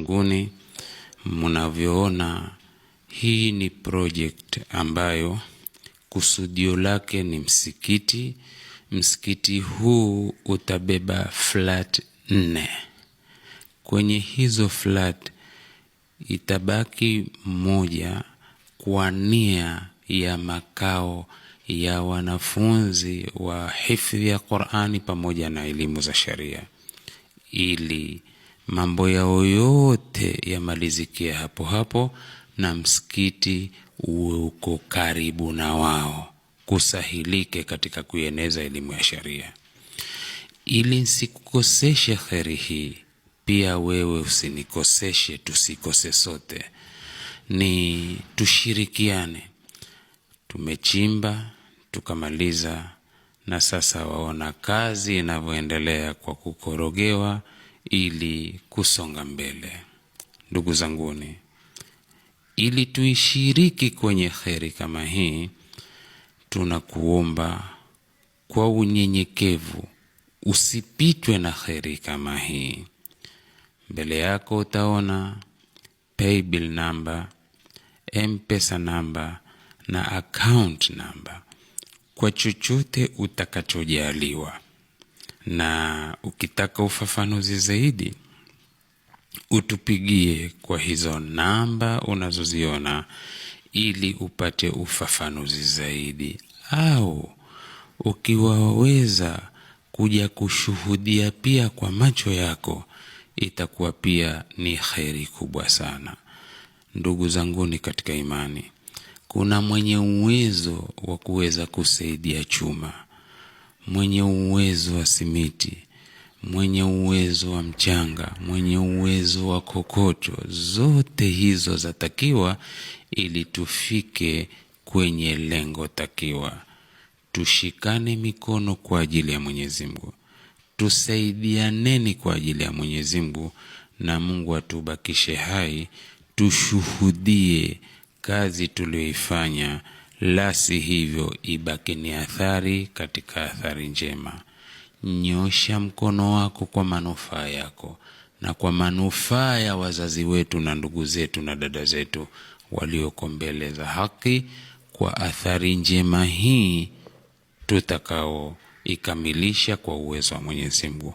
zanguni, mnavyoona hii ni project ambayo kusudio lake ni msikiti. Msikiti huu utabeba flat 4. Kwenye hizo flat itabaki moja kwa nia ya makao ya wanafunzi wa hifadhi ya Qur'ani pamoja na elimu za sharia, ili mambo yao yote yamalizikia hapo hapo na msikiti uko karibu na wao, kusahilike katika kueneza elimu ya sharia. Ili nisikukoseshe kheri hii, pia wewe usinikoseshe, tusikose sote, ni tushirikiane. Tumechimba tukamaliza, na sasa waona kazi inavyoendelea kwa kukorogewa ili kusonga mbele. Ndugu zanguni, ili tuishiriki kwenye kheri kama hii, tunakuomba kwa unyenyekevu usipitwe na kheri kama hii. Mbele yako utaona paybill number, M-Pesa number na account number kwa chochote utakachojaliwa. Na ukitaka ufafanuzi zaidi, utupigie kwa hizo namba unazoziona ili upate ufafanuzi zaidi, au ukiwaweza kuja kushuhudia pia kwa macho yako, itakuwa pia ni kheri kubwa sana. Ndugu zanguni katika imani, kuna mwenye uwezo wa kuweza kusaidia chuma, mwenye uwezo wa simiti, mwenye uwezo wa mchanga, mwenye uwezo wa kokoto. Zote hizo zatakiwa ili tufike kwenye lengo takiwa. Tushikane mikono kwa ajili ya Mwenyezi Mungu, tusaidianeni kwa ajili ya Mwenyezi Mungu, na Mungu atubakishe hai tushuhudie kazi tulioifanya, lasi hivyo ibaki ni athari katika athari njema. Nyosha mkono wako kwa manufaa yako na kwa manufaa ya wazazi wetu na ndugu zetu na dada zetu walioko mbele za haki, kwa athari njema hii tutakao ikamilisha kwa uwezo wa Mwenyezi Mungu.